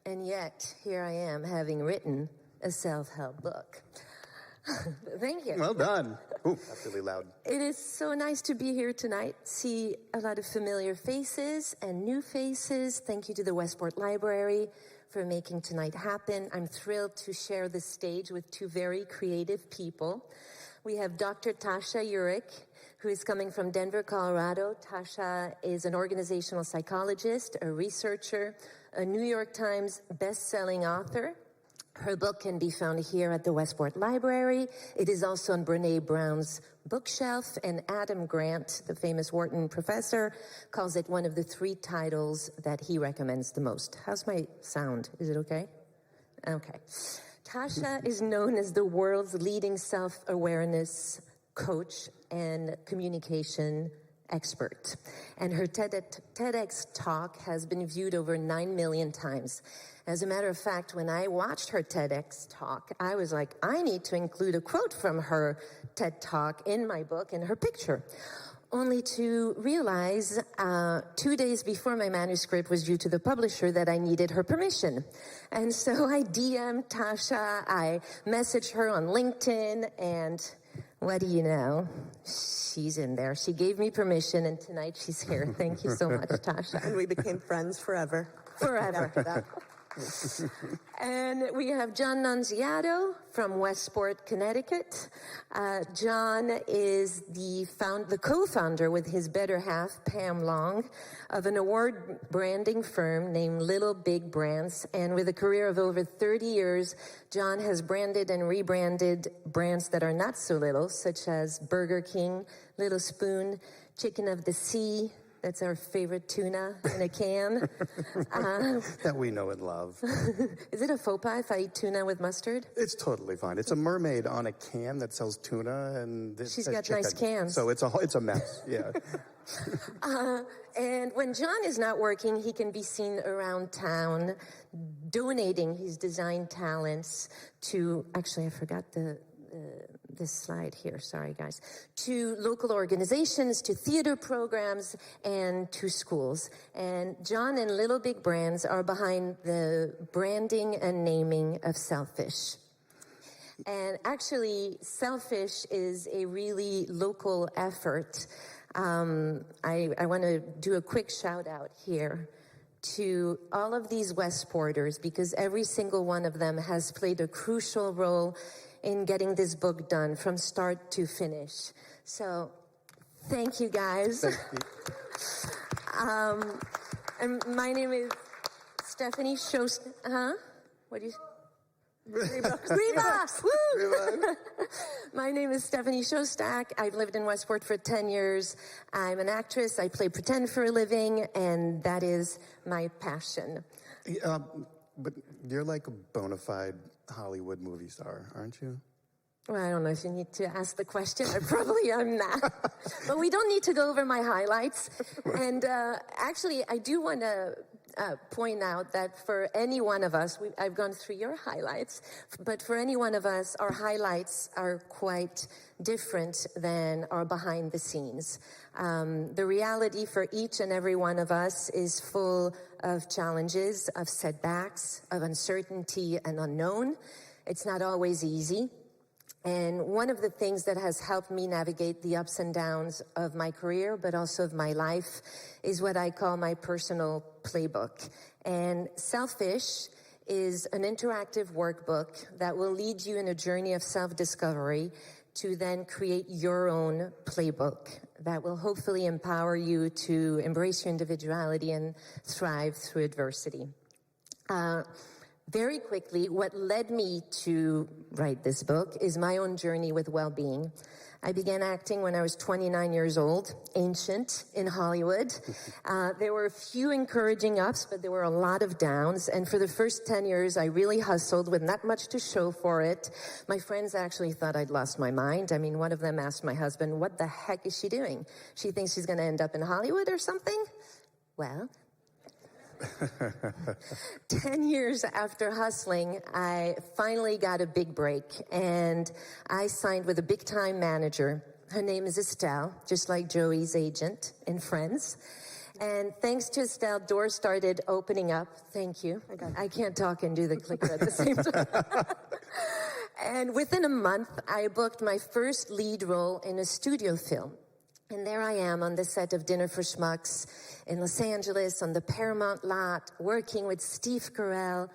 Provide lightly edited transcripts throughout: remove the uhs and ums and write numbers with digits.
And yet, here I am having written a self-help book. Thank you. Well done. Ooh, that's really loud. It is so nice to be here tonight, see a lot of familiar faces and new faces. Thank you to the Westport Library for making tonight happen. I'm thrilled to share the stage with two very creative people. We have Dr. Tasha Eurich, who is coming from Denver, Colorado. Tasha is an organizational psychologist, a researcher, a New York Times best-selling author. Her book can be found here at the Westport Library. It is also on Brene Brown's bookshelf, and Adam Grant, the famous Wharton professor, calls it one of the 3 titles that he recommends the most. How's my sound? Is it okay? Okay. Tasha is known as the world's leading self-awareness coach and communication expert. And her TEDx talk has been viewed over 9 million times. As a matter of fact, when I watched her TEDx talk, I was like, I need to include a quote from her TED talk in my book and her picture. Only to realize 2 days before my manuscript was due to the publisher that I needed her permission. And so I DM'd Tasha, I messaged her on LinkedIn, and what do you know? She's in there. She gave me permission, and tonight she's here. Thank you so much, Tasha. And we became friends forever. Forever. After that. And we have John Nunziato from Westport, Connecticut. John is the co-founder with his better half, Pam Long, of an award branding firm named Little Big Brands. And with a career of over 30 years, John has branded and rebranded brands that are not so little, such as Burger King, Little Spoon, Chicken of the Sea. That's our favorite tuna in a can. That we know and love. Is it a faux pas if I eat tuna with mustard? It's totally fine. It's a mermaid on a can that sells tuna, and she's got chicken. Nice cans. So it's a mess. Yeah. And when John is not working, he can be seen around town donating his design talents to. Actually, I forgot this slide here, sorry guys, to local organizations, to theater programs, and to schools. And John and Little Big Brands are behind the branding and naming of Selfish. And actually, Selfish is a really local effort. I want to do a quick shout out here to all of these Westporters, because every single one of them has played a crucial role in getting this book done from start to finish. So, thank you guys. Thank you. And my name is Stephanie Szostak. What do you? Reba! Woo! My name is Stephanie Szostak. I've lived in Westport for 10 years. I'm an actress. I play pretend for a living, and that is my passion. But you're like a bona fide Hollywood movie star, aren't you? Well, I don't know if you need to ask the question. I probably am not. But we don't need to go over my highlights. And actually, I do want to point out that for any one of us, I've gone through your highlights, but for any one of us, our highlights are quite different than our behind the scenes. The reality for each and every one of us is full of challenges, of setbacks, of uncertainty and unknown. It's not always easy. And one of the things that has helped me navigate the ups and downs of my career, but also of my life, is what I call my personal playbook. And Selfish is an interactive workbook that will lead you in a journey of self-discovery to then create your own playbook that will hopefully empower you to embrace your individuality and thrive through adversity. Very quickly, what led me to write this book is my own journey with well-being. I began acting when I was 29 years old, ancient in Hollywood. There were a few encouraging ups, but there were a lot of downs. And for the first 10 years, I really hustled with not much to show for it. My friends actually thought I'd lost my mind. I mean, one of them asked my husband, what the heck is she doing? She thinks she's going to end up in Hollywood or something? Well, 10 years after hustling, I finally got a big break, and I signed with a big-time manager. Her name is Estelle, just like Joey's agent in Friends. And thanks to Estelle, doors started opening up. Thank you. I can't talk and do the clicker at the same time. And within a month, I booked my first lead role in a studio film. And there I am on the set of Dinner for Schmucks in Los Angeles on the Paramount lot, working with Steve Carell,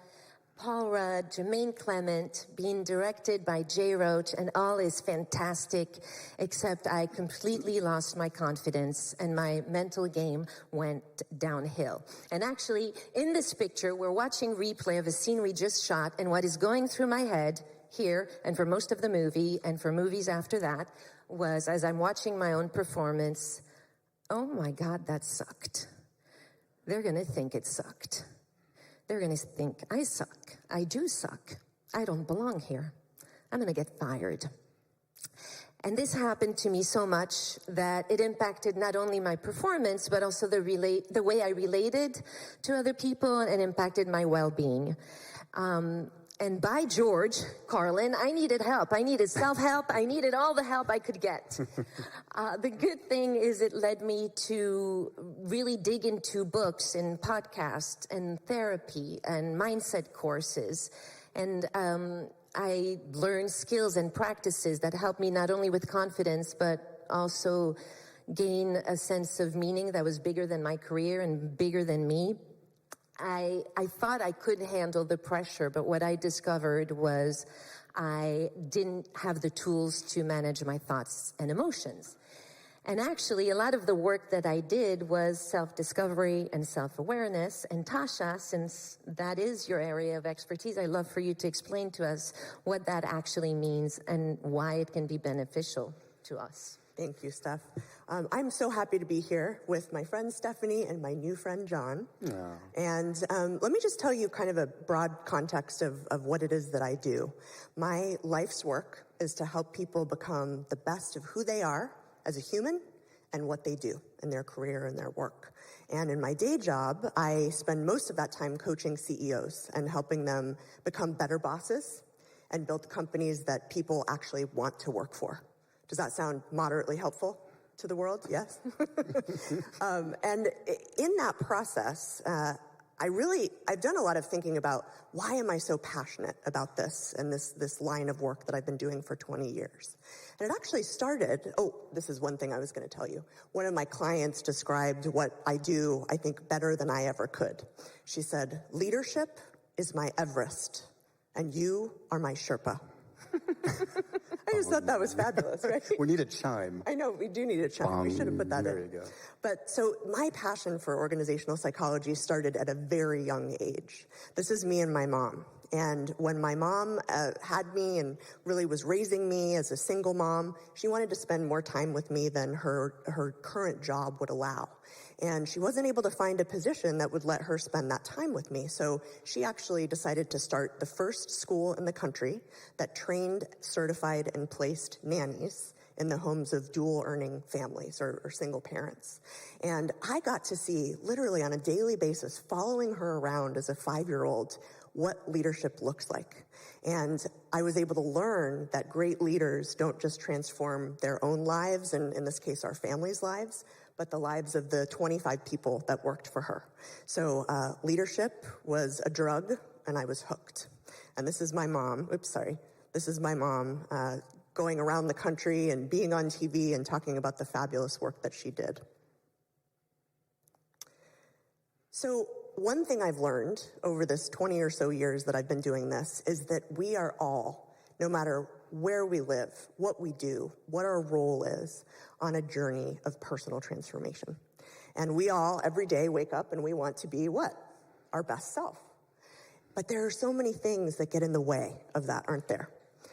Paul Rudd, Jermaine Clement, being directed by Jay Roach, and all is fantastic, except I completely lost my confidence and my mental game went downhill. And actually, in this picture, we're watching replay of a scene we just shot, and what is going through my head here, and for most of the movie, and for movies after that, was, as I'm watching my own performance, oh my God, that sucked. They're gonna think it sucked. They're going to think, I suck. I do suck. I don't belong here. I'm going to get fired. And this happened to me so much that it impacted not only my performance, but also the way I related to other people, and impacted my well-being. And by George, Carlin, I needed help. I needed self-help. I needed all the help I could get. The good thing is it led me to really dig into books and podcasts and therapy and mindset courses. And I learned skills and practices that helped me not only with confidence, but also gain a sense of meaning that was bigger than my career and bigger than me. I thought I could handle the pressure, but what I discovered was I didn't have the tools to manage my thoughts and emotions. And actually, a lot of the work that I did was self-discovery and self-awareness. And Tasha, since that is your area of expertise, I'd love for you to explain to us what that actually means and why it can be beneficial to us. Thank you, Steph. I'm so happy to be here with my friend Stephanie and my new friend John. Yeah. And let me just tell you kind of a broad context of what it is that I do. My life's work is to help people become the best of who they are as a human and what they do in their career and their work. And in my day job, I spend most of that time coaching CEOs and helping them become better bosses and build companies that people actually want to work for. Does that sound moderately helpful to the world? Yes. And in that process, I've done a lot of thinking about why am I so passionate about this and this line of work that I've been doing for 20 years. And it actually started, this is one thing I was going to tell you. One of my clients described what I do, I think, better than I ever could. She said, leadership is my Everest, and you are my Sherpa. I just thought that was fabulous, right? We need a chime. I know, we do need a chime. We should have put that in. There you go. But so my passion for organizational psychology started at a very young age. This is me and my mom. And when my mom had me and really was raising me as a single mom, she wanted to spend more time with me than her current job would allow. And she wasn't able to find a position that would let her spend that time with me. So she actually decided to start the first school in the country that trained, certified, and placed nannies in the homes of dual-earning families or single parents. And I got to see, literally on a daily basis, following her around as a 5-year-old, what leadership looks like. And I was able to learn that great leaders don't just transform their own lives, and in this case, our families' lives, but the lives of the 25 people that worked for her. So leadership was a drug, and I was hooked. And this is my mom. This is my mom going around the country and being on TV and talking about the fabulous work that she did. So one thing I've learned over this 20 or so years that I've been doing this is that we are all, no matter where we live, what we do, what our role is, on a journey of personal transformation. And we all, every day, wake up and we want to be what? Our best self. But there are so many things that get in the way of that, aren't there?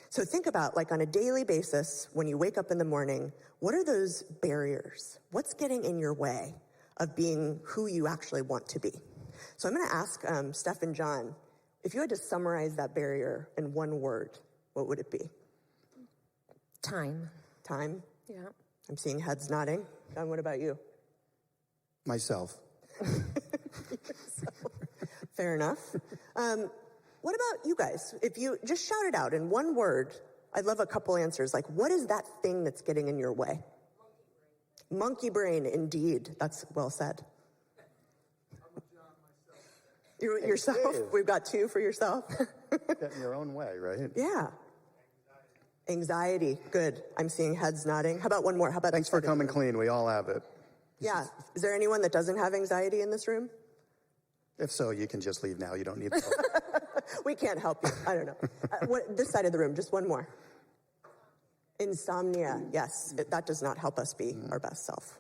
So think about, like, on a daily basis, when you wake up in the morning, what are those barriers? What's getting in your way of being who you actually want to be? So I'm going to ask Steph and John, if you had to summarize that barrier in one word, what would it be? Time. Time? Yeah. I'm seeing heads nodding. John, what about you? Myself. Fair enough. What about you guys? If you just shout it out in one word, I'd love a couple answers. Like, what is that thing that's getting in your way? Monkey brain, indeed. That's well said. Yourself? We've got 2 for yourself. Get in your own way, right? Yeah. Anxiety. Good. I'm seeing heads nodding. How about one more? How about Thanks for coming clean. We all have it. Yeah. Is there anyone that doesn't have anxiety in this room? If so, you can just leave now. You don't need to. We can't help you. I don't know. This side of the room, just one more. Insomnia. Yes. That does not help us be our best self.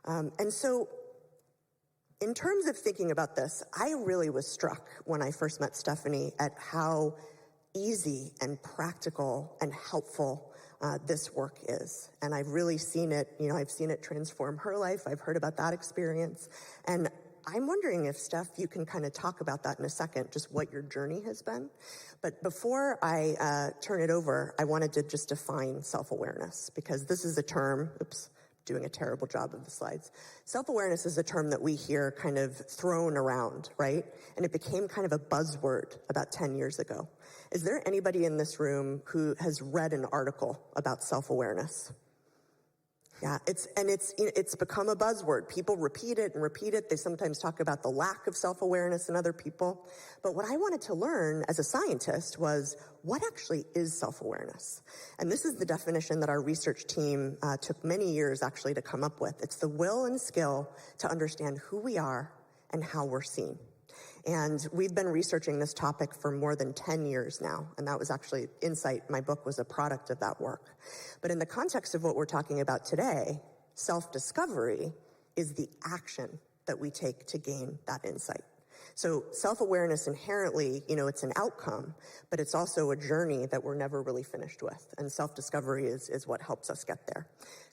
And so, in terms of thinking about this, I really was struck when I first met Stephanie at how easy and practical and helpful this work is. And I've really seen it, I've seen it transform her life. I've heard about that experience. And I'm wondering if, Steph, you can kind of talk about that in a second, just what your journey has been. But before I turn it over, I wanted to just define self-awareness, because this is a term, doing a terrible job of the slides. Self-awareness is a term that we hear kind of thrown around, right? And it became kind of a buzzword about 10 years ago. Is there anybody in this room who has read an article about self-awareness? Yeah, it's become a buzzword. People repeat it and repeat it. They sometimes talk about the lack of self-awareness in other people. But what I wanted to learn as a scientist was, what actually is self-awareness? And this is the definition that our research team took many years actually to come up with. It's the will and skill to understand who we are and how we're seen. And we've been researching this topic for more than 10 years now. And that was actually Insight. My book was a product of that work. But in the context of what we're talking about today, self-discovery is the action that we take to gain that insight. So self-awareness inherently, it's an outcome, but it's also a journey that we're never really finished with. And self-discovery is what helps us get there.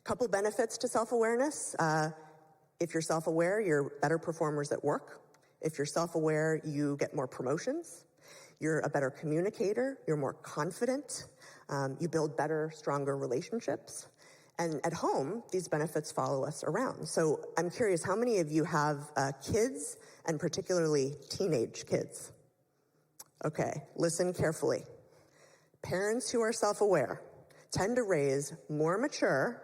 Couple benefits to self-awareness. If you're self-aware, you're better performers at work. If you're self-aware, you get more promotions. You're a better communicator. You're more confident. You build better, stronger relationships. And at home, these benefits follow us around. So I'm curious, how many of you have kids, and particularly teenage kids? Okay, listen carefully. Parents who are self-aware tend to raise more mature,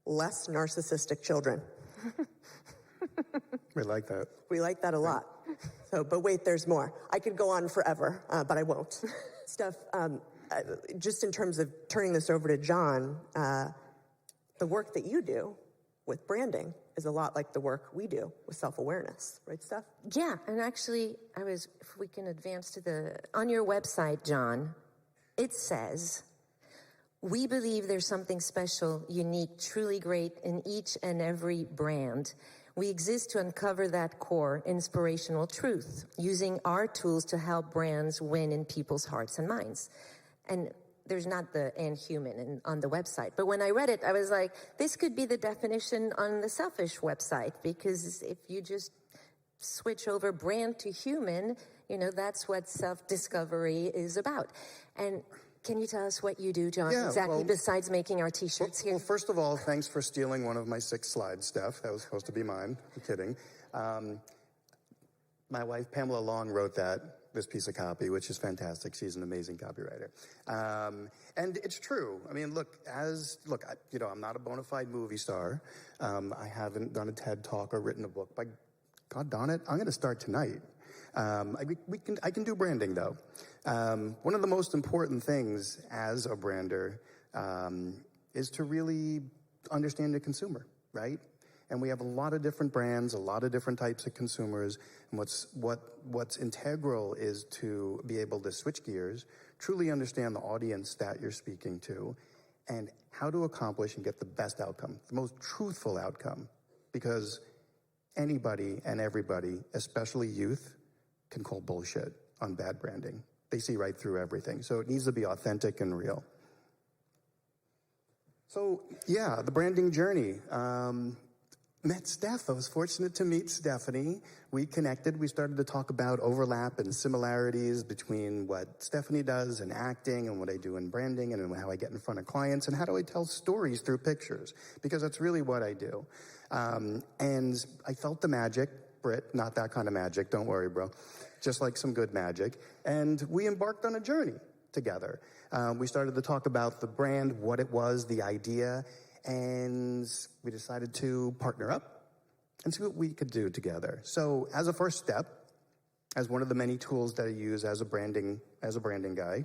less narcissistic children. We like that. We like that a lot. So, but wait, there's more. I could go on forever, but I won't. Steph, just in terms of turning this over to John, the work that you do with branding is a lot like the work we do with self-awareness, right, Steph? Yeah, and actually, if we can advance to on your website, John, it says, we believe there's something special, unique, truly great in each and every brand. We exist to uncover that core inspirational truth, using our tools to help brands win in people's hearts and minds. And there's not the "and human" on the website. But when I read it, I was like, this could be the definition on the Selfish website, because if you just switch over brand to human, that's what self-discovery is about. And can you tell us what you do, John, besides making our T-shirts here? Well, first of all, thanks for stealing one of my 6 slides, Steph. That was supposed to be mine. I'm kidding. My wife, Pamela Long, wrote this piece of copy, which is fantastic. She's an amazing copywriter. And it's true. I mean, I'm not a bona fide movie star. I haven't done a TED Talk or written a book. But God darn it, I'm going to start tonight. I can do branding, though. One of the most important things as a brander is to really understand the consumer, right? And we have a lot of different brands, a lot of different types of consumers. And what's integral is to be able to switch gears, truly understand the audience that you're speaking to, and how to accomplish and get the best outcome, the most truthful outcome. Because anybody and everybody, especially youth, can call bullshit on bad branding. They see right through everything. So it needs to be authentic and real. So, yeah, the branding journey. Met Steph. I was fortunate to meet Stephanie. We connected. We started to talk about overlap and similarities between what Stephanie does in acting and what I do in branding and how I get in front of clients and how do I tell stories through pictures, because that's really what I do. And I felt the magic. Brit, not that kind of magic. Don't worry, bro. Just like some good magic. And we embarked on a journey together. We started to talk about the brand, what it was, the idea, and we decided to partner up and see what we could do together. So as a first step, as one of the many tools that I use as a branding guy,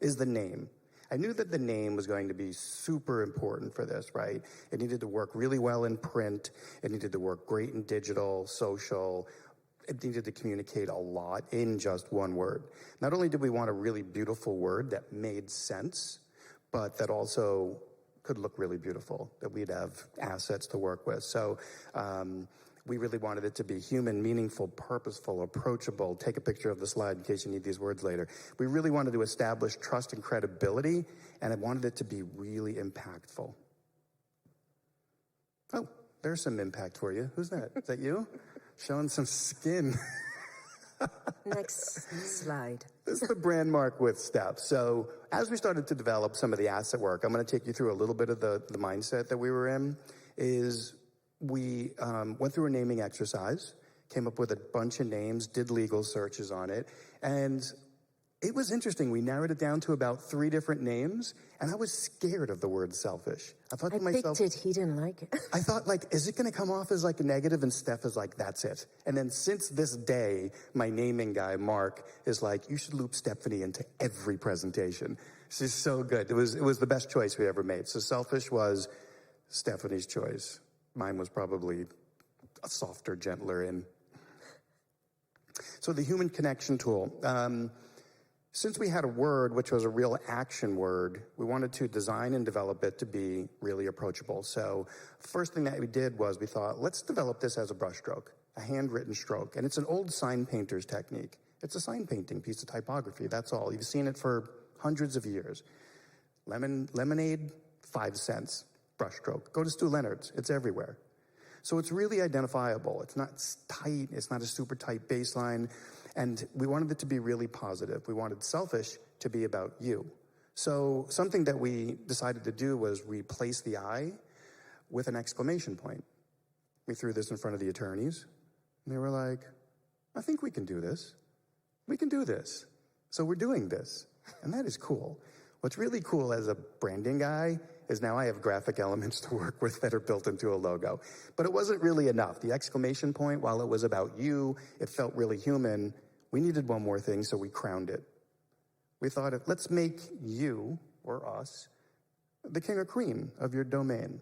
is the name. I knew that the name was going to be super important for this, right? It needed to work really well in print. It needed to work great in digital, social. It needed to communicate a lot in just one word. Not only did we want a really beautiful word that made sense, but that also could look really beautiful, that we'd have assets to work with. So we really wanted it to be human, meaningful, purposeful, approachable. Take a picture of the slide in case you need these words later. We really wanted to establish trust and credibility, and I wanted it to be really impactful. Oh, there's some impact for you. Who's that? Is that you? Showing some skin. Next slide. This is the brand mark with Steph. So as we started to develop some of the asset work, I'm going to take you through a little bit of the mindset that we were in, is we went through a naming exercise, came up with a bunch of names, did legal searches on it, and it was interesting. We narrowed it down to about 3 different names, and I was scared of the word selfish. I thought to myself, picked it, he didn't like it. I thought, like, is it going to come off as like a negative? And Steph is like, that's it. And then since this day, my naming guy, Mark, is like, you should loop Stephanie into every presentation. She's so good. It was the best choice we ever made. So selfish was Stephanie's choice. Mine was probably a softer, gentler in. So the human connection tool. Since we had a word, which was a real action word, we wanted to design and develop it to be really approachable. So first thing that we did was we thought, let's develop this as a brushstroke, a handwritten stroke. And it's an old sign painter's technique. It's a sign painting piece of typography. That's all. You've seen it for hundreds of years. Lemonade, 5 cents, brushstroke. Go to Stu Leonard's. It's everywhere. So it's really identifiable. It's not tight. It's not a super tight baseline. And we wanted it to be really positive. We wanted selfish to be about you. So something that we decided to do was replace the I with an exclamation point. We threw this in front of the attorneys, and they were like, I think we can do this. We can do this. So we're doing this. And that is cool. What's really cool as a branding guy is now I have graphic elements to work with that are built into a logo. But it wasn't really enough. The exclamation point, while it was about you, it felt really human. We needed one more thing, so we crowned it. We thought, let's make you, or us, the king or queen of your domain.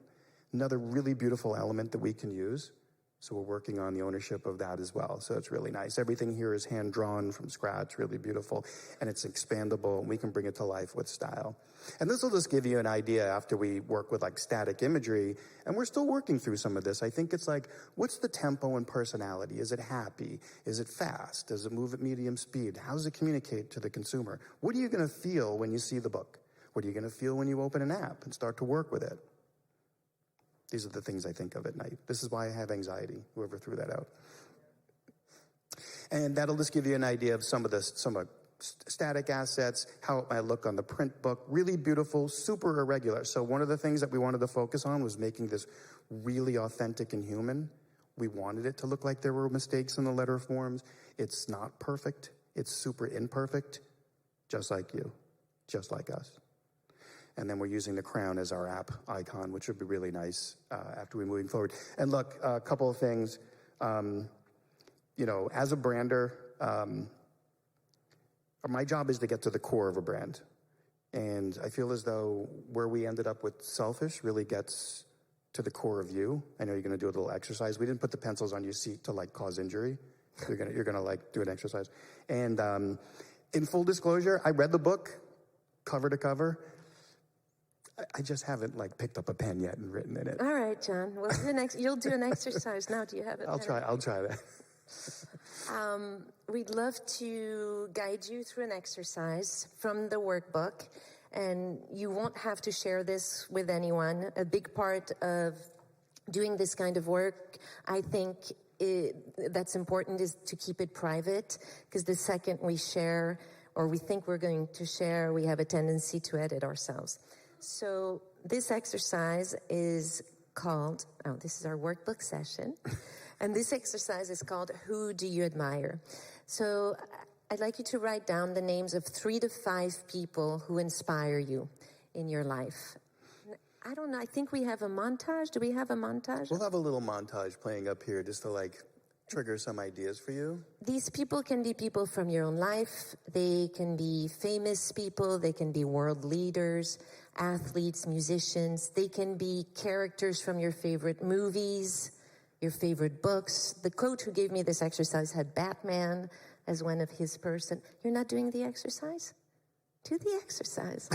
Another really beautiful element that we can use. So we're working on the ownership of that as well. So it's really nice. Everything here is hand-drawn from scratch, really beautiful. And it's expandable, and we can bring it to life with style. And this will just give you an idea after we work with like static imagery. And we're still working through some of this. I think it's like, what's the tempo and personality? Is it happy? Is it fast? Does it move at medium speed? How does it communicate to the consumer? What are you going to feel when you see the book? What are you going to feel when you open an app and start to work with it? These are the things I think of at night. This is why I have anxiety, whoever threw that out. And that'll just give you an idea of some of static assets, how it might look on the print book. Really beautiful, super irregular. So one of the things that we wanted to focus on was making this really authentic and human. We wanted it to look like there were mistakes in the letter forms. It's not perfect. It's super imperfect, just like you, just like us. And then we're using the crown as our app icon, which would be really nice after we're moving forward. And look, a couple of things. As a brander, my job is to get to the core of a brand. And I feel as though where we ended up with selfish really gets to the core of you. I know you're going to do a little exercise. We didn't put the pencils on your seat to like cause injury. You're gonna like do an exercise. And in full disclosure, I read the book cover to cover. I just haven't like picked up a pen yet and written in it. All right, John. Well, you'll do an exercise now. Do you have it? I'll try that. We'd love to guide you through an exercise from the workbook, and you won't have to share this with anyone. A big part of doing this kind of work, I think, that's important is to keep it private, because the second we share or we think we're going to share, we have a tendency to edit ourselves. So this exercise is called, this is our workbook session, and this exercise is called Who Do You Admire? So I'd like you to write down the names of 3 to 5 people who inspire you in your life. I don't know, I think we have a montage. Do we have a montage? We'll have a little montage playing up here just to like trigger some ideas for you? These people can be people from your own life. They can be famous people. They can be world leaders, athletes, musicians. They can be characters from your favorite movies, your favorite books. The coach who gave me this exercise had Batman as one of his person. You're not doing the exercise? Do the exercise.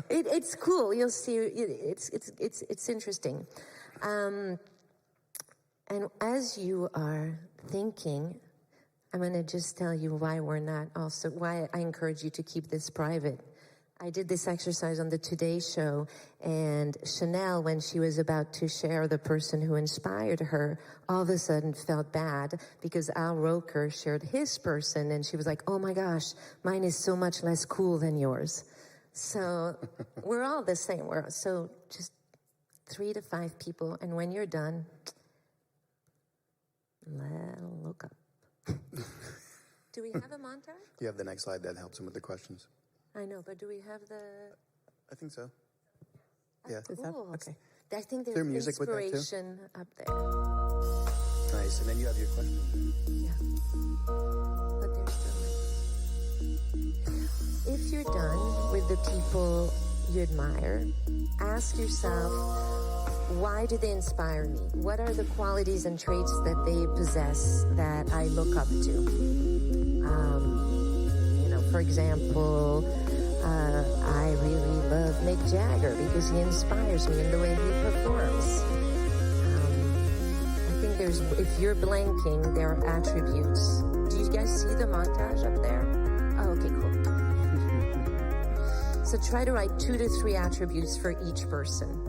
It's cool. You'll see. It's interesting. And as you are thinking, I'm going to just tell you why I encourage you to keep this private. I did this exercise on the Today Show, and Chanel, when she was about to share the person who inspired her, all of a sudden felt bad because Al Roker shared his person, and she was like, oh my gosh, mine is so much less cool than yours. So we're all the same. So just 3 to 5 people, and when you're done, look up. Do we have a montage? You have the next slide that helps him with the questions. I know, but do we have the... I think so. Oh, Yeah. cool. Okay. I think Is there's there music with that too? inspiration up there. Nice. And then you have your question. Yeah. But there's still... If you're done with the people you admire, ask yourself, why do they inspire me? What are the qualities and traits that they possess that I look up to? For example, I really love Mick Jagger because he inspires me in the way he performs. I think if you're blanking, there are attributes. Do you guys see the montage up there? Oh, okay, cool. So try to write 2 to 3 attributes for each person.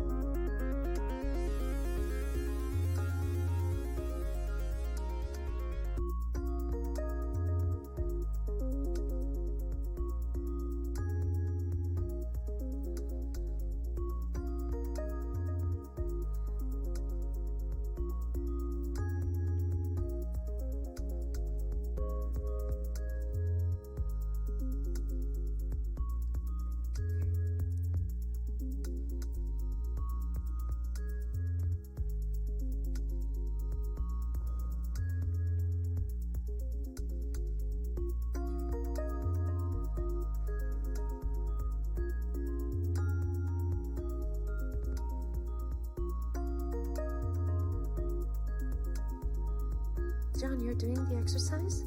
John, you're doing the exercise?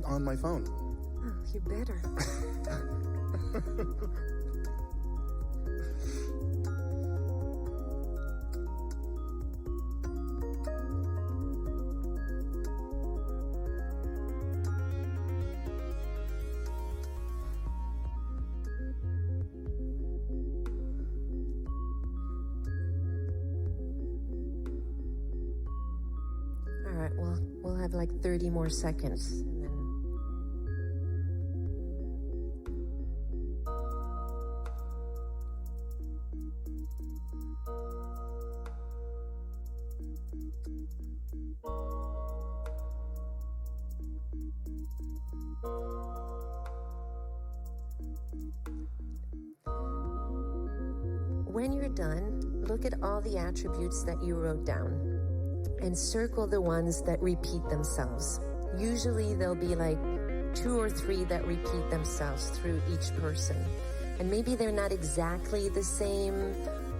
On my phone. Oh, you better. All right, well, we'll have like 30 more seconds. And then... When you're done, look at all the attributes that you wrote down and circle the ones that repeat themselves. Usually there'll be like 2 or 3 that repeat themselves through each person. And maybe they're not exactly the same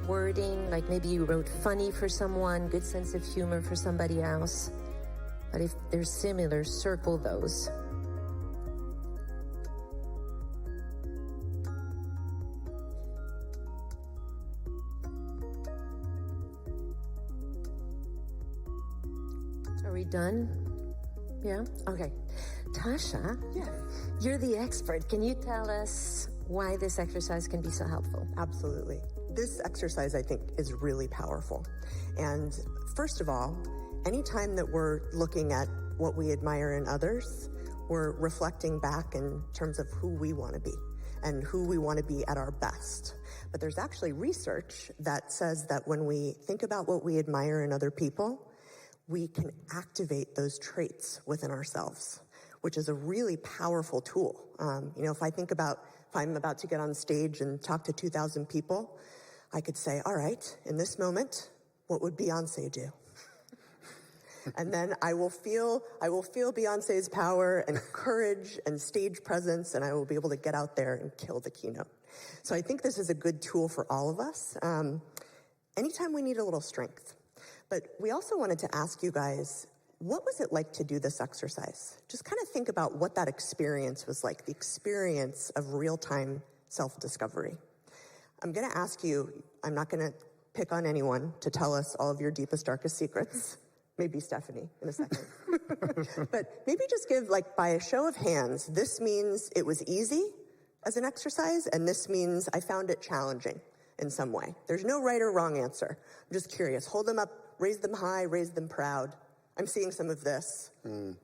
wording, like maybe you wrote funny for someone, good sense of humor for somebody else. But if they're similar, circle those. Are we done? Yeah? Okay. Tasha, you're the expert. Can you tell us why this exercise can be so helpful? Absolutely. This exercise, I think, is really powerful. And first of all, anytime that we're looking at what we admire in others, we're reflecting back in terms of who we want to be and who we want to be at our best. But there's actually research that says that when we think about what we admire in other people, we can activate those traits within ourselves, which is a really powerful tool. If I'm about to get on stage and talk to 2,000 people, I could say, all right, in this moment, what would Beyonce do? And then I will feel Beyonce's power and courage and stage presence, and I will be able to get out there and kill the keynote. So I think this is a good tool for all of us, anytime we need a little strength. But we also wanted to ask you guys, what was it like to do this exercise? Just kind of think about what that experience was like, the experience of real-time self-discovery. I'm going to ask you, I'm not going to pick on anyone to tell us all of your deepest, darkest secrets. Maybe Stephanie in a second. But maybe just give, like, by a show of hands, this means it was easy as an exercise, and this means I found it challenging in some way. There's no right or wrong answer. I'm just curious. Hold them up, raise them high, raise them proud. I'm seeing some of this. Did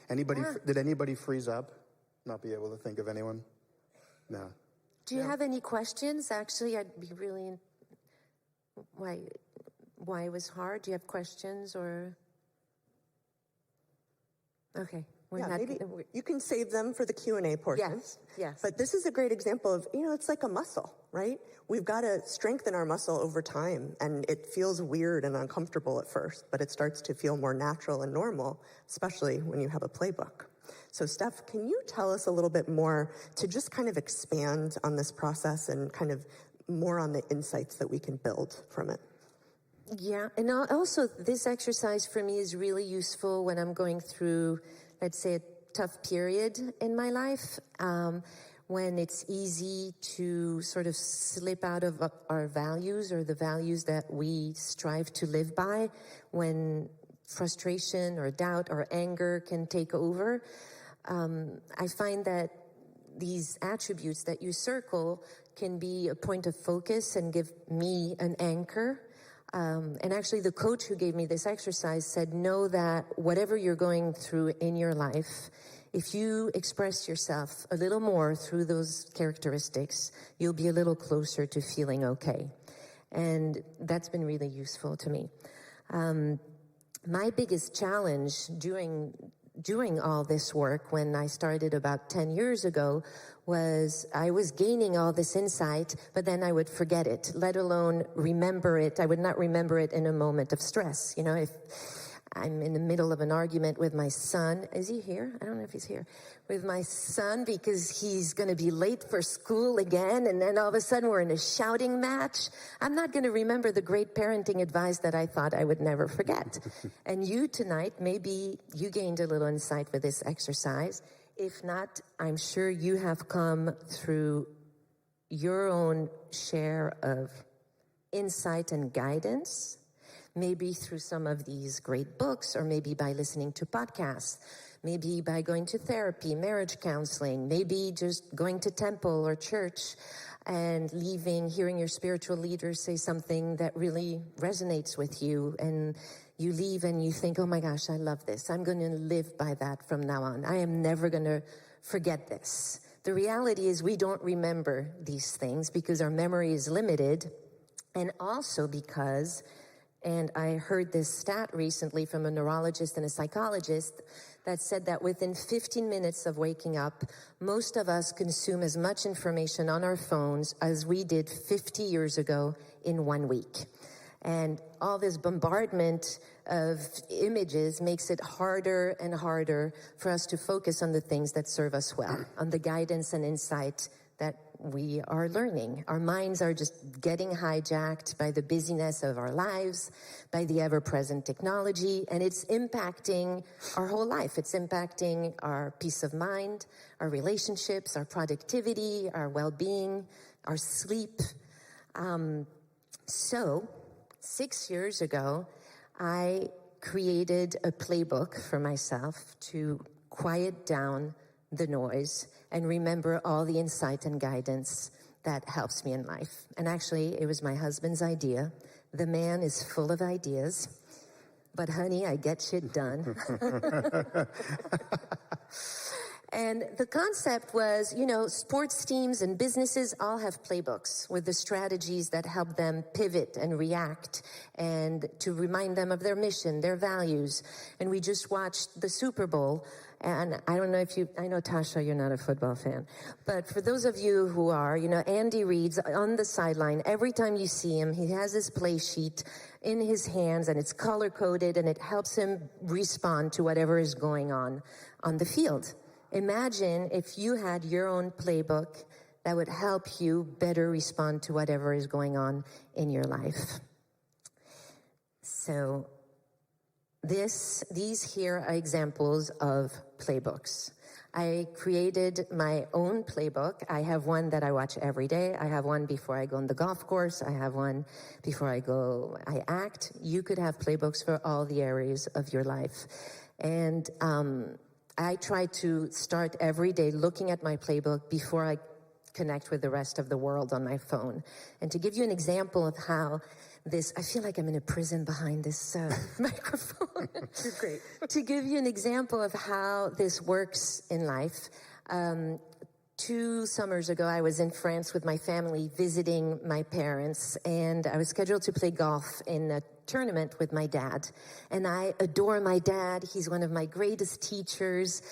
anybody freeze up? Not be able to think of anyone? No. Do you have any questions? Actually, I'd be really... Why it was hard? Do you have questions or... Okay. Maybe you can save them for the Q&A portion. Yes. But this is a great example of, it's like a muscle, right? We've got to strengthen our muscle over time, and it feels weird and uncomfortable at first, but it starts to feel more natural and normal, especially when you have a playbook. So Steph, can you tell us a little bit more to just kind of expand on this process and kind of more on the insights that we can build from it? Yeah, and also this exercise for me is really useful when I'm going through, let's say, a tough period in my life, when it's easy to sort of slip out of our values or the values that we strive to live by, when frustration or doubt or anger can take over. I find that these attributes that you circle can be a point of focus and give me an anchor. And actually, the coach who gave me this exercise said, know that whatever you're going through in your life, if you express yourself a little more through those characteristics, you'll be a little closer to feeling okay. And that's been really useful to me. My biggest challenge doing all this work when I started about 10 years ago was I was gaining all this insight, but then I would forget it, let alone remember it. I would not remember it in a moment of stress. If I'm in the middle of an argument with my son. Is he here? I don't know if he's here. With my son because he's going to be late for school again, and then all of a sudden we're in a shouting match. I'm not going to remember the great parenting advice that I thought I would never forget. And you tonight, maybe you gained a little insight with this exercise. If not, I'm sure you have come through your own share of insight and guidance, maybe through some of these great books, or maybe by listening to podcasts, maybe by going to therapy, marriage counseling, maybe just going to temple or church and hearing your spiritual leader say something that really resonates with you, and you leave and you think, oh my gosh, I love this. I'm going to live by that from now on. I am never going to forget this. The reality is we don't remember these things because our memory is limited, and also because, and I heard this stat recently from a neurologist and a psychologist that said that within 15 minutes of waking up, most of us consume as much information on our phones as we did 50 years ago in 1 week. And all this bombardment of images makes it harder and harder for us to focus on the things that serve us well, on the guidance and insight that we are learning. Our minds are just getting hijacked by the busyness of our lives, by the ever-present technology, and it's impacting our whole life. It's impacting our peace of mind, our relationships, our productivity, our well-being, our sleep. So 6 years ago, I created a playbook for myself to quiet down the noise and remember all the insight and guidance that helps me in life. And actually, it was my husband's idea. The man is full of ideas, but honey, I get shit done. And the concept was, you know, sports teams and businesses all have playbooks with the strategies that help them pivot and react and to remind them of their mission, their values. And we just watched the Super Bowl. And I don't know if I know, Tasha, you're not a football fan. But for those of you who are, you know, Andy Reid's on the sideline. Every time you see him, he has his play sheet in his hands, and it's color-coded, and it helps him respond to whatever is going on the field. Imagine if you had your own playbook that would help you better respond to whatever is going on in your life. So these here are examples of playbooks. I created my own playbook. I have one that I watch every day. I have one before I go on the golf course. I have one before I act. You could have playbooks for all the areas of your life. And I try to start every day looking at my playbook before I connect with the rest of the world on my phone. And to give you an example of how I feel like I'm in a prison behind this microphone. You're great. To give you an example of how this works in life, 2 summers ago, I was in France with my family visiting my parents, and I was scheduled to play golf in a tournament with my dad. And I adore my dad. He's one of my greatest teachers.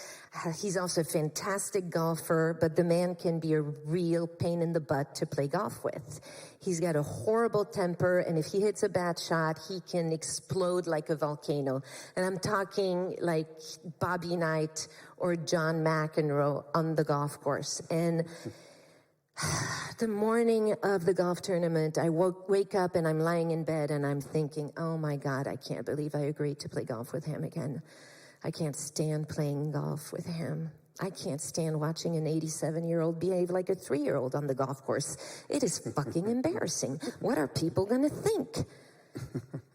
He's also a fantastic golfer, but the man can be a real pain in the butt to play golf with. He's got a horrible temper, and if he hits a bad shot, he can explode like a volcano. And I'm talking like Bobby Knight or John McEnroe on the golf course. And the morning of the golf tournament, I wake up and I'm lying in bed and I'm thinking, oh my God, I can't believe I agreed to play golf with him again. I can't stand playing golf with him. I can't stand watching an 87-year-old behave like a 3-year-old on the golf course. It is fucking embarrassing. What are people going to think?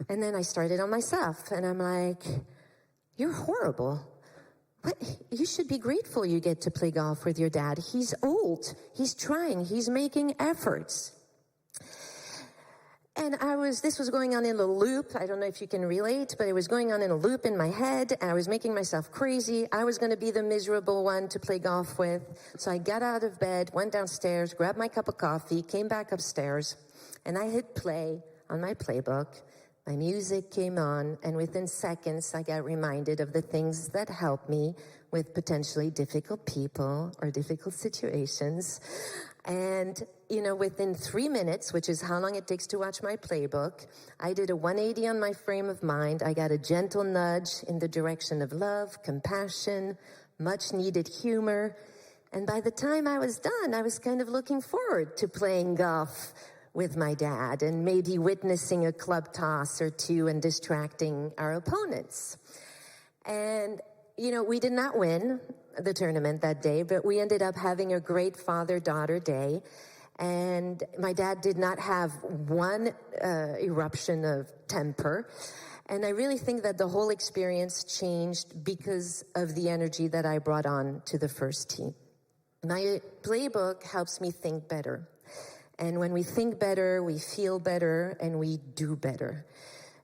And then I started on myself, and I'm like, you're horrible. What? You should be grateful you get to play golf with your dad. He's old. He's trying. He's making efforts. And this was going on in a loop. I don't know if you can relate, but it was going on in a loop in my head. And I was making myself crazy. I was going to be the miserable one to play golf with. So I got out of bed, went downstairs, grabbed my cup of coffee, came back upstairs, and I hit play on my playbook. My music came on, and within seconds, I got reminded of the things that help me with potentially difficult people or difficult situations. And, you know, within 3 minutes, which is how long it takes to watch my playbook, I did a 180 on my frame of mind. I got a gentle nudge in the direction of love, compassion, much needed humor. And by the time I was done, I was kind of looking forward to playing golf with my dad and maybe witnessing a club toss or two and distracting our opponents. And, you know, we did not win the tournament that day, but we ended up having a great father-daughter day. And my dad did not have one eruption of temper. And I really think that the whole experience changed because of the energy that I brought on to the first tee. My playbook helps me think better. And when we think better, we feel better, and we do better.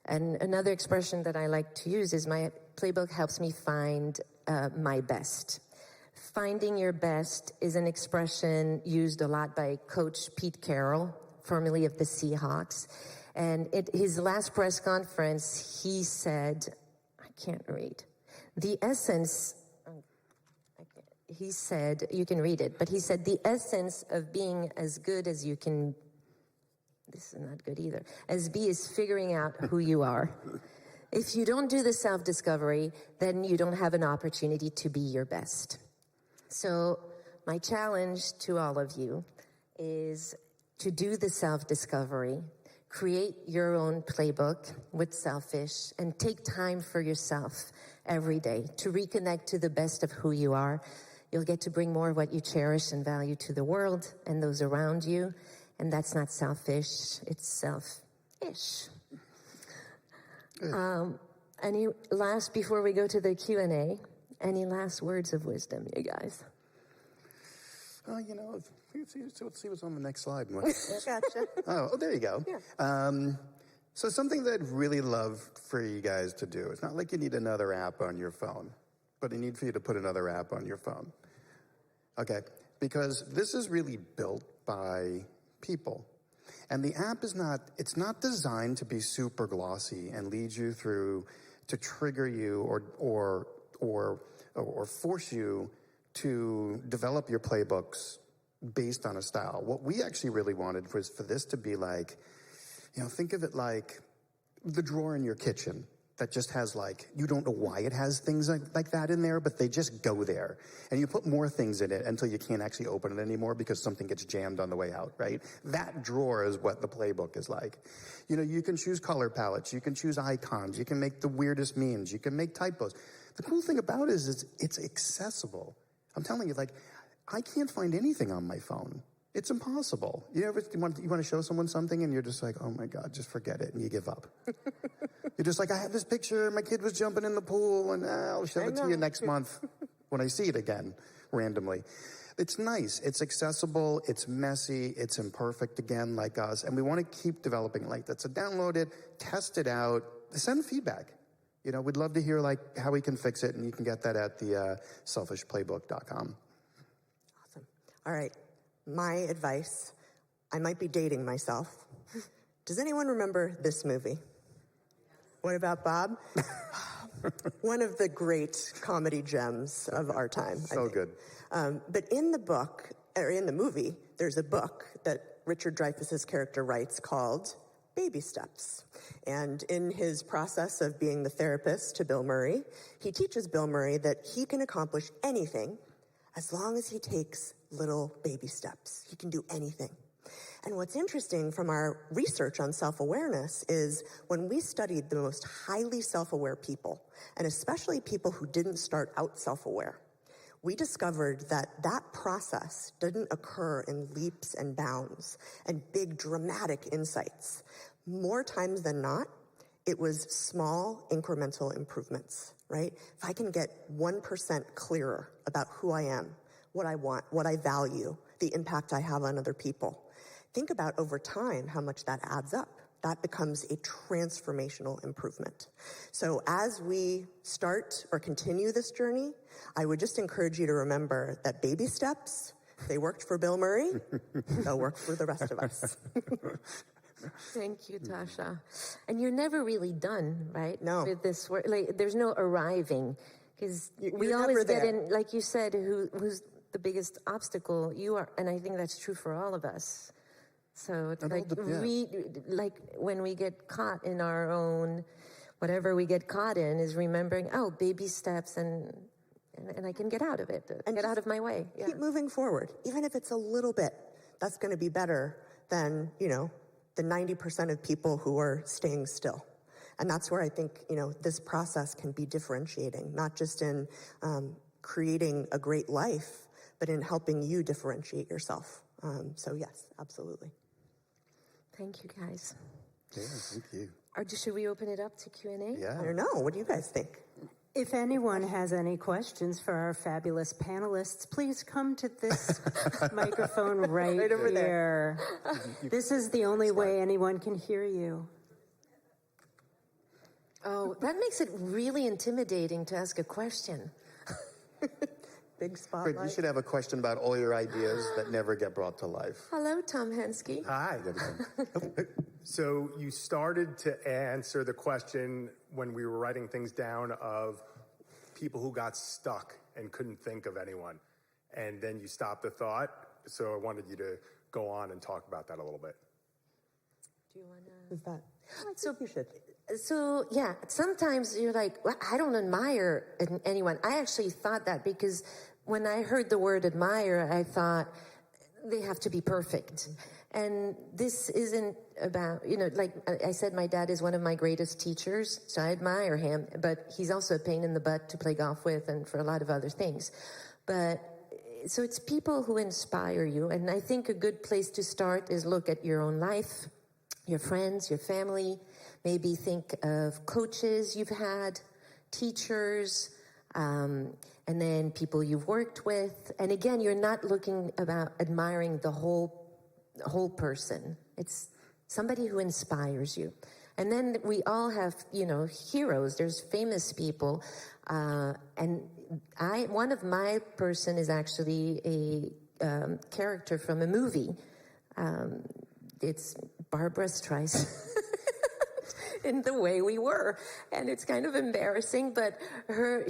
And another expression that I like to use is my playbook helps me find my best. Finding your best is an expression used a lot by Coach Pete Carroll, formerly of the Seahawks. And at his last press conference, he said, I can't read, the essence... He said, you can read it, but he said the essence of being as good as you can, this is not good either, is figuring out who you are. If you don't do the self-discovery, then you don't have an opportunity to be your best. So my challenge to all of you is to do the self-discovery, create your own playbook with Selfish, and take time for yourself every day to reconnect to the best of who you are. You'll get to bring more of what you cherish and value to the world and those around you. And that's not selfish, it's self-ish. Before we go to the Q&A, any last words of wisdom, you guys? You know, let's see what's on the next slide. Gotcha. Oh, there you go. Yeah. So something that I'd really love for you guys to do, it's not like you need another app on your phone, but I need for you to put another app on your phone. Okay, because this is really built by people. And the app it's not designed to be super glossy and lead you through to trigger you or force you to develop your playbooks based on a style. What we actually really wanted was for this to be like, think of it like the drawer in your kitchen that just has you don't know why it has things like that in there, but they just go there. And you put more things in it until you can't actually open it anymore because something gets jammed on the way out, right? That drawer is what the playbook is like. You can choose color palettes, you can choose icons, you can make the weirdest memes, you can make typos. The cool thing about it is it's accessible. I'm telling you, I can't find anything on my phone. It's impossible. You want to show someone something and you're just like, oh my God, just forget it, and you give up. You're just like, I have this picture, my kid was jumping in the pool, and I'll show it to you next month when I see it again, randomly. It's nice, it's accessible, it's messy, it's imperfect again, like us, and we want to keep developing it like that. So download it, test it out, send feedback. We'd love to hear how we can fix it, and you can get that at the selfishplaybook.com. Awesome. All right. My advice, I might be dating myself. Does anyone remember this movie? What about Bob? One of the great comedy gems of our time. So good. But in the movie, there's a book that Richard Dreyfuss's character writes called Baby Steps. And in his process of being the therapist to Bill Murray, he teaches Bill Murray that he can accomplish anything as long as he takes little baby steps. He can do anything. And what's interesting from our research on self-awareness is when we studied the most highly self-aware people, and especially people who didn't start out self-aware, we discovered that that process didn't occur in leaps and bounds and big dramatic insights. More times than not, it was small incremental improvements, right? If I can get 1% clearer about who I am, what I want, what I value, the impact I have on other people, think about over time how much that adds up. That becomes a transformational improvement. So as we start or continue this journey, I would just encourage you to remember that baby steps, they worked for Bill Murray, they'll work for the rest of us. Thank you, Tasha. And you're never really done, right? No. With this work, there's no arriving, because we always get in, like you said, who's the biggest obstacle? You are, and I think that's true for all of us. So it's like when we get caught in our own, whatever we get caught in, is remembering, baby steps, and I can get out of it, and get out of my way. Yeah. Keep moving forward, even if it's a little bit. That's going to be better than the 90% of people who are staying still. And that's where I think this process can be differentiating, not just in creating a great life, but in helping you differentiate yourself. So yes, absolutely. Thank you, guys. Yeah, thank you. Or should we open it up to Q&A? Yeah. I don't know. What do you guys think? If anyone has any questions for our fabulous panelists, please come to this microphone right over here. This is the only way anyone can hear you. Oh, that makes it really intimidating to ask a question. Big spotlight. Great. You should have a question about all your ideas that never get brought to life. Hello, Tom Hensky. Hi. So you started to answer the question when we were writing things down of people who got stuck and couldn't think of anyone. And then you stopped the thought. So I wanted you to go on and talk about that a little bit. Do you want to? Who's that? So You should. So, yeah, sometimes you're like, well, I don't admire anyone. I actually thought that because when I heard the word admire, I thought they have to be perfect. And this isn't about, like I said, my dad is one of my greatest teachers, so I admire him, but he's also a pain in the butt to play golf with and for a lot of other things. But so it's people who inspire you. And I think a good place to start is look at your own life, your friends, your family. Maybe think of coaches you've had, teachers, and then people you've worked with. And again, you're not looking about admiring the whole person. It's somebody who inspires you. And then we all have, heroes. There's famous people, and one of my person is actually a character from a movie. It's Barbara Streisand in The Way We Were. And it's kind of embarrassing, but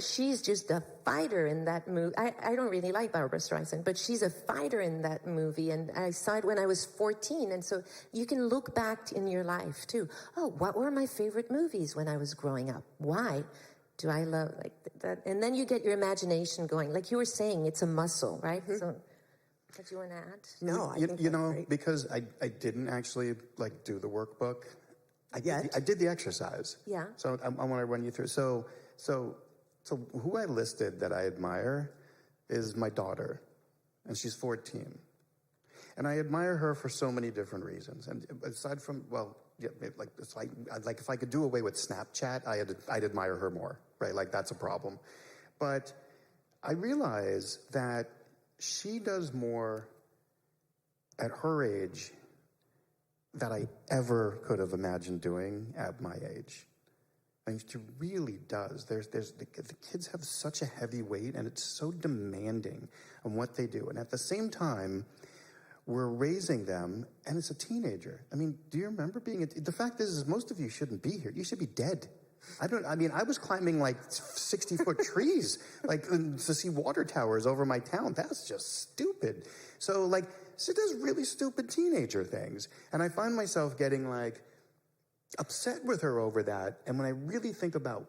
she's just a fighter in that movie. I don't really like Barbara Streisand, but she's a fighter in that movie. And I saw it when I was 14. And so you can look back in your life too. Oh, what were my favorite movies when I was growing up? Why do I love like that? And then you get your imagination going. Like you were saying, it's a muscle, right? Mm-hmm. So what do you want to add? No, I think you know, great. Because I didn't actually like do the workbook. I did the exercise. Yeah. So I want to run you through. So who I listed that I admire is my daughter, and she's 14. And I admire her for so many different reasons. And aside from, well, yeah, it's like if I could do away with Snapchat, I'd admire her more, right? Like that's a problem. But I realize that she does more at her age that I ever could have imagined doing at my age. I mean, she really does. The kids have such a heavy weight, and it's so demanding on what they do. And at the same time, we're raising them, and it's a teenager. I mean, do you remember the fact is most of you shouldn't be here. You should be dead. I was climbing like 60-foot trees, like to see water towers over my town. That's just stupid. So like, she does really stupid teenager things. And I find myself getting like upset with her over that. And when I really think about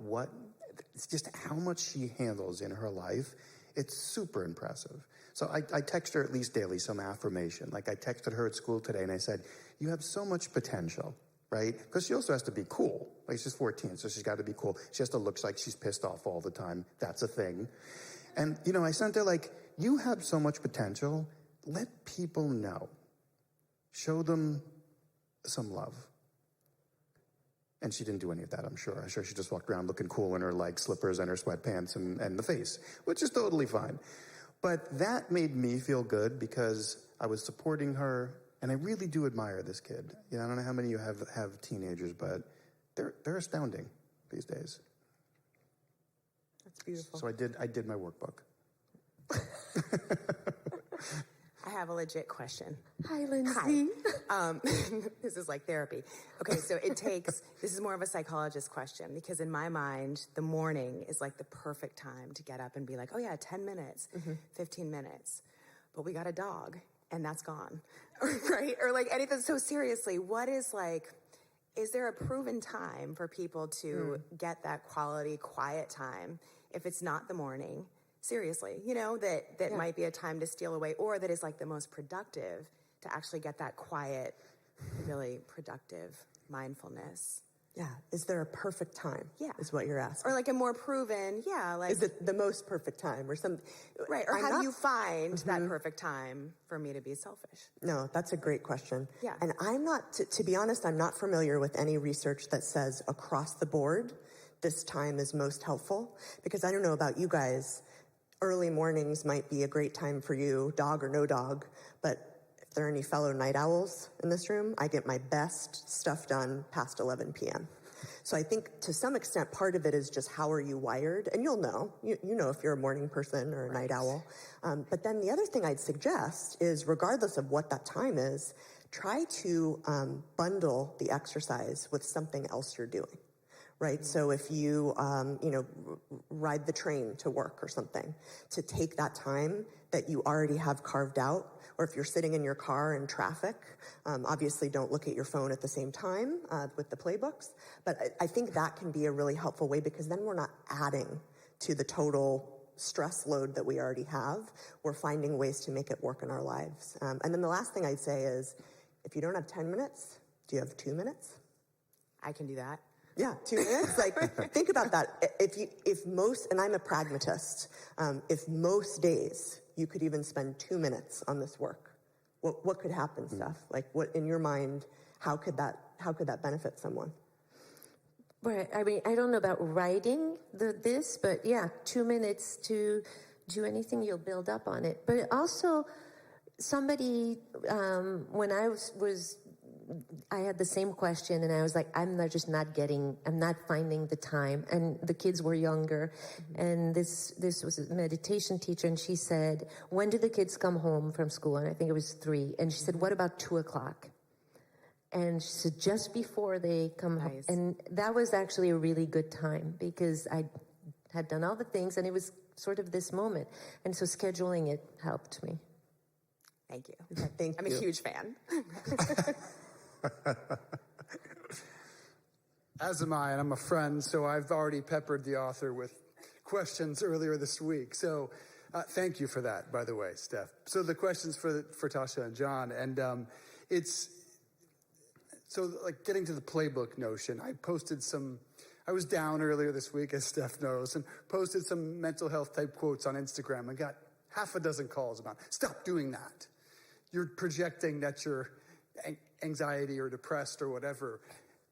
it's just how much she handles in her life, it's super impressive. So I text her at least daily some affirmation. Like I texted her at school today and I said, you have so much potential, right? Because she also has to be cool. Like she's 14, so she's got to be cool. She has to look like she's pissed off all the time. That's a thing. And, you know, I sent her like, you have so much potential. Let people know. Show them some love. And she didn't do any of that, I'm sure. I'm sure she just walked around looking cool in her like slippers and her sweatpants and the face, which is totally fine. But that made me feel good because I was supporting her, and I really do admire this kid. You know, I don't know how many of you have teenagers, but they're astounding these days. That's beautiful. So I did my workbook. I have a legit question. Hi, Lindsay. Hi. This is like therapy. Okay, so this is more of a psychologist question because in my mind, the morning is like the perfect time to get up and be like, oh yeah, 10 minutes, 15 minutes. But we got a dog and that's gone, right? Or like anything. So seriously, is there a proven time for people to get that quality quiet time if it's not the morning? Seriously, you know, that might be a time to steal away or that is like the most productive to actually get that quiet, really productive mindfulness. Yeah. Is there a perfect time? Yeah. Is what you're asking. Or like a more proven, like. Is it the most perfect time or something? Right. Or how do you find that perfect time for me to be selfish? No, that's a great question. Yeah. And I'm not, to be honest, I'm not familiar with any research that says across the board, this time is most helpful. Because I don't know about you guys, early mornings might be a great time for you, dog or no dog, but if there are any fellow night owls in this room, I get my best stuff done past 11 p.m. So I think to some extent, part of it is just how are you wired? And you'll know, you know if you're a morning person or a night owl. But then the other thing I'd suggest is regardless of what that time is, try to bundle the exercise with something else you're doing. Right. So if you, ride the train to work or something, to take that time that you already have carved out, or if you're sitting in your car in traffic, obviously don't look at your phone at the same time with the playbooks. But I think that can be a really helpful way because then we're not adding to the total stress load that we already have. We're finding ways to make it work in our lives. And then the last thing I'd say is, if you don't have 10 minutes, do you have 2 minutes? I can do that. Yeah, 2 minutes. Like, think about that. If most, and I'm a pragmatist, if most days you could even spend 2 minutes on this work, what could happen, Steph? Like, what in your mind? How could that benefit someone? Right. I mean, I don't know about writing this, but yeah, 2 minutes to do anything, you'll build up on it. But also, somebody when I was I had the same question, and I was like, I'm not finding the time. And the kids were younger, and this was a meditation teacher, and she said, when do the kids come home from school? And I think it was 3. And she said, what about 2:00? And she said, just before they come home. And that was actually a really good time, because I had done all the things, and it was sort of this moment. And so scheduling it helped me. Thank you. Thank I'm you. a huge fan. As am I, and I'm a friend, so I've already peppered the author with questions earlier this week. So thank you for that, by the way, Steph. So the questions for Tasha and John, and like getting to the playbook notion, I was down earlier this week, as Steph knows, and posted some mental health type quotes on Instagram and got half a dozen calls about, stop doing that. You're projecting that you're anxiety or depressed or whatever.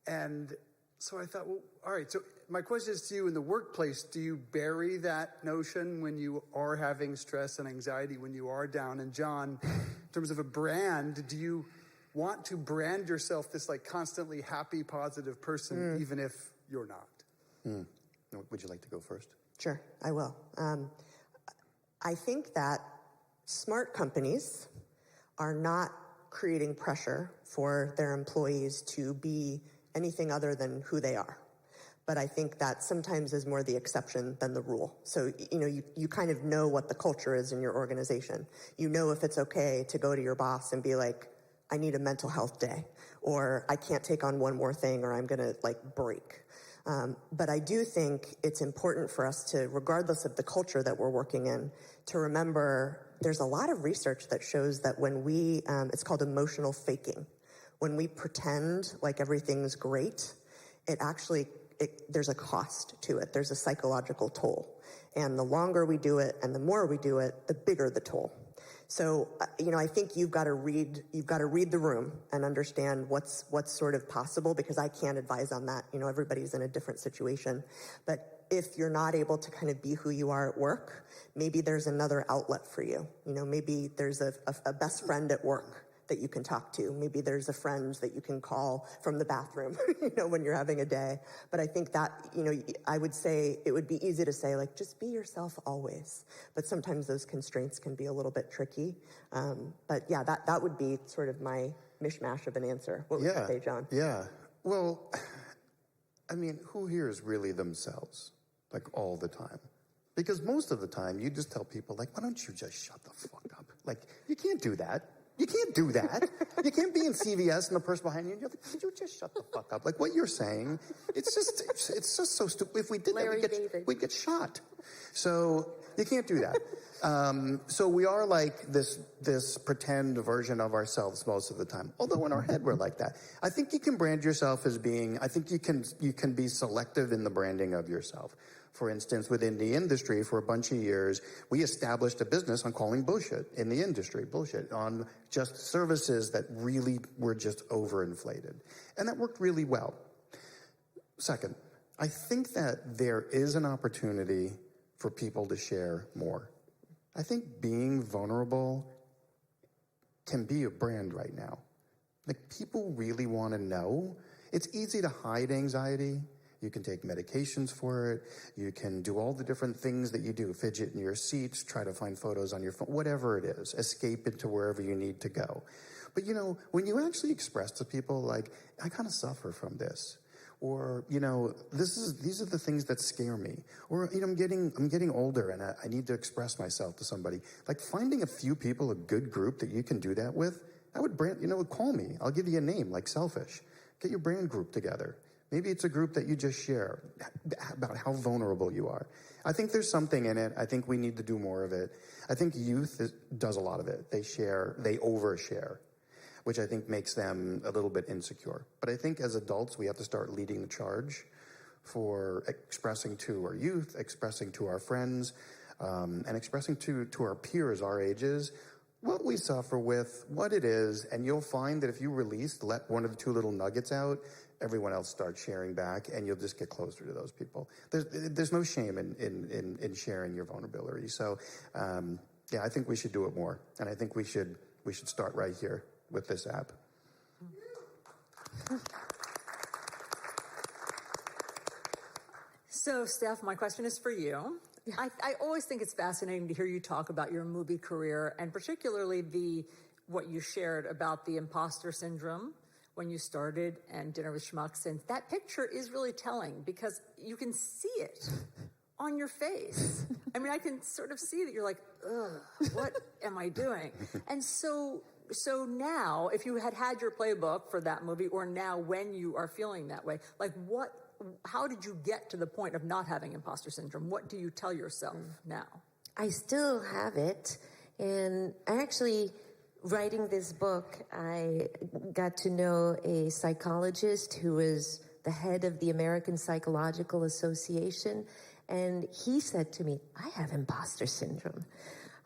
And so I thought, well, all right, so my question is to you, in the workplace, do you bury that notion when you are having stress and anxiety, when you are down? And John, in terms of a brand, do you want to brand yourself this like constantly happy, positive person, even if you're not? Would you like to go first? Sure, I will. I think that smart companies are not creating pressure for their employees to be anything other than who they are. But I think that sometimes is more the exception than the rule. So, you kind of know what the culture is in your organization. You know if it's okay to go to your boss and be like, I need a mental health day, or I can't take on one more thing, or I'm going to break. But I do think it's important for us to, regardless of the culture that we're working in, to remember there's a lot of research that shows that when we, it's called emotional faking. When we pretend like everything's great, there's a cost to it. There's a psychological toll. And the longer we do it and the more we do it, the bigger the toll. So, I think you've got to read the room and understand what's sort of possible, because I can't advise on that. Everybody's in a different situation. But if you're not able to kind of be who you are at work, maybe there's another outlet for you. Maybe there's a best friend at work that you can talk to. Maybe there's a friend that you can call from the bathroom, when you're having a day. But I think that, I would say it would be easy to say, just be yourself always. But sometimes those constraints can be a little bit tricky. But yeah, that would be sort of my mishmash of an answer. What would you say, John? Yeah. Well, who here is really themselves, all the time? Because most of the time, you just tell people, why don't you just shut the fuck up? You can't do that. You can't do that. You can't be in CVS and the person behind you, and you're like, could you just shut the fuck up? What you're saying, it's just so stupid. If we did that, we'd get shot. So you can't do that. So we are this pretend version of ourselves most of the time. Although in our head we're like that. I think you can brand yourself as being, I think you can be selective in the branding of yourself. For instance, within the industry, for a bunch of years, we established a business on calling bullshit in the industry, bullshit on just services that really were just overinflated. And that worked really well. Second, I think that there is an opportunity for people to share more. I think being vulnerable can be a brand right now. People really want to know. It's easy to hide anxiety. You can take medications for it. You can do all the different things that you do. Fidget in your seats, try to find photos on your phone, whatever it is. Escape into wherever you need to go. But, when you actually express to people, I kind of suffer from this. Or, these are the things that scare me. Or, I'm getting older and I need to express myself to somebody. Finding a few people, a good group that you can do that with, I would brand, call me. I'll give you a name, Selfish. Get your brand group together. Maybe it's a group that you just share about how vulnerable you are. I think there's something in it. I think we need to do more of it. I think youth does a lot of it. They overshare, which I think makes them a little bit insecure. But I think as adults, we have to start leading the charge for expressing to our youth, expressing to our friends, and expressing to our peers, our ages, what we suffer with, what it is. And you'll find that if you let one of the two little nuggets out, everyone else starts sharing back, and you'll just get closer to those people. There's no shame in sharing your vulnerability. So, I think we should do it more, and I think we should start right here with this app. So, Steph, my question is for you. Yeah. I always think it's fascinating to hear you talk about your movie career, and particularly what you shared about the imposter syndrome when you started and Dinner with Schmucks. And that picture is really telling because you can see it on your face. I mean, I can sort of see that you're like, ugh, what am I doing? And so now, if you had your playbook for that movie, or now when you are feeling that way, like how did you get to the point of not having imposter syndrome? What do you tell yourself now? I still have it. And I actually, writing this book, I got to know a psychologist who was the head of the American Psychological Association. And he said to me, I have imposter syndrome.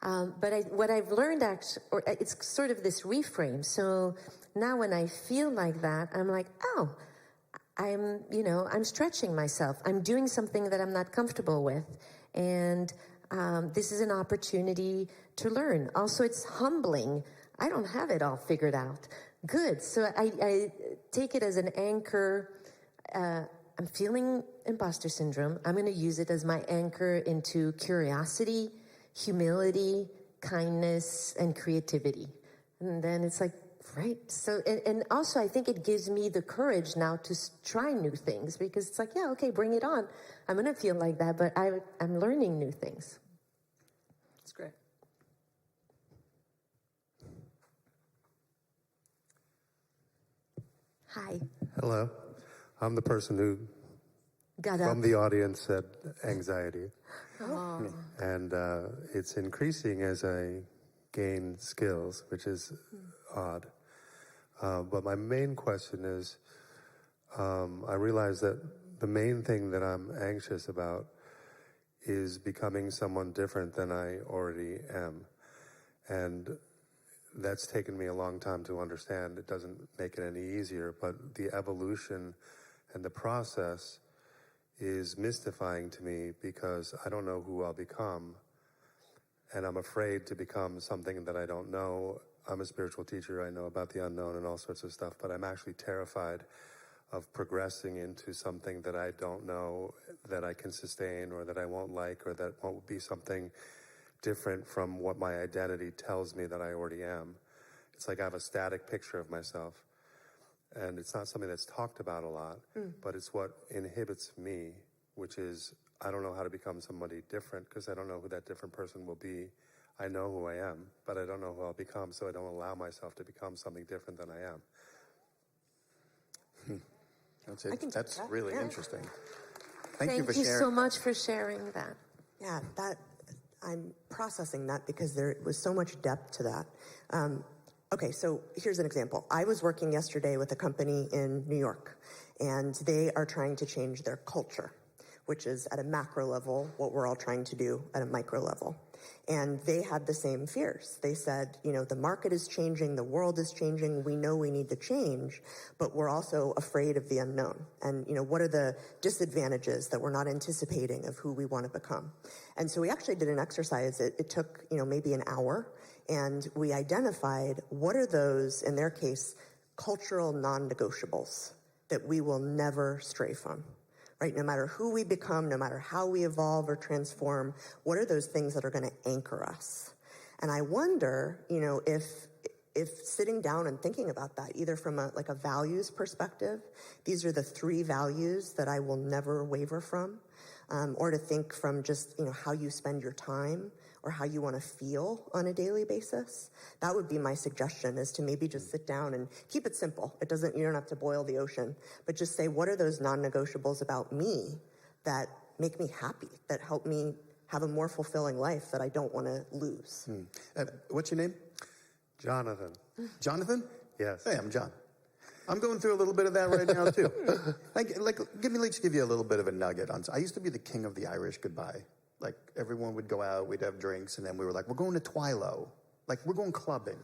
But what I've learned, it's sort of this reframe. So now when I feel like that, I'm like, oh, I'm stretching myself. I'm doing something that I'm not comfortable with. And this is an opportunity to learn. Also, it's humbling. I don't have it all figured out. Good. So I take it as an anchor. I'm feeling imposter syndrome. I'm going to use it as my anchor into curiosity, humility, kindness, and creativity. And then it's like, right. So, and also I think it gives me the courage now to try new things, because it's like, yeah, okay, bring it on. I'm going to feel like that, but I'm learning new things. That's great. Hi. Hello. I'm the person who got up from the audience said anxiety. Oh. And it's increasing as I gain skills, which is odd. But my main question is, I realize that the main thing that I'm anxious about is becoming someone different than I already am. And that's taken me a long time to understand. It doesn't make it any easier, but the evolution and the process is mystifying to me because I don't know who I'll become. And I'm afraid to become something that I don't know. I'm a spiritual teacher. I know about the unknown and all sorts of stuff, but I'm actually terrified of progressing into something that I don't know, that I can sustain, or that I won't like, or that won't be something different from what my identity tells me that I already am. It's like I have a static picture of myself. And it's not something that's talked about a lot, but it's what inhibits me, which is I don't know how to become somebody different because I don't know who that different person will be. I know who I am, but I don't know who I'll become, so I don't allow myself to become something different than I am. That's it. That's really interesting. Thank you so much for sharing that. Yeah, I'm processing that because there was so much depth to that. Okay, so here's an example. I was working yesterday with a company in New York, and they are trying to change their culture, which is at a macro level what we're all trying to do at a micro level. And they had the same fears. They said, the market is changing, the world is changing, we know we need to change, but we're also afraid of the unknown. And, what are the disadvantages that we're not anticipating of who we want to become? And so we actually did an exercise. It took, maybe an hour, and we identified what are those, in their case, cultural non-negotiables that we will never stray from. Right? No matter who we become, no matter how we evolve or transform, what are those things that are going to anchor us? And I wonder, if sitting down and thinking about that, either from a values perspective, these are the 3 values that I will never waver from, or to think from just, how you spend your time or how you want to feel on a daily basis. That would be my suggestion, is to maybe just sit down and keep it simple. You don't have to boil the ocean, but just say, what are those non-negotiables about me that make me happy, that help me have a more fulfilling life that I don't want to lose? What's your name? Jonathan. Jonathan? Yes. Hey, I'm John. I'm going through a little bit of that right now, too. Let's give you a little bit of a nugget. I used to be the king of the Irish goodbye. Everyone would go out, we'd have drinks, and then we were like, we're going to Twilo. We're going clubbing.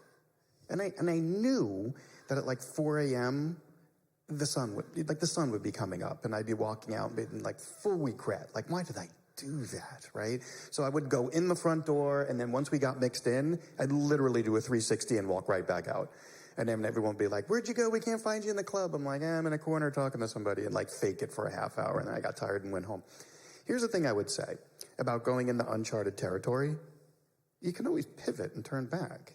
And I knew that at 4 a.m., the sun would be coming up, and I'd be walking out in full regret. Why did I do that, right? So I would go in the front door, and then once we got mixed in, I'd literally do a 360 and walk right back out. And then everyone would be like, where'd you go? We can't find you in the club. I'm like, I'm in a corner talking to somebody, and like fake it for a half hour. And then I got tired and went home. Here's the thing I would say about going into uncharted territory. You can always pivot and turn back.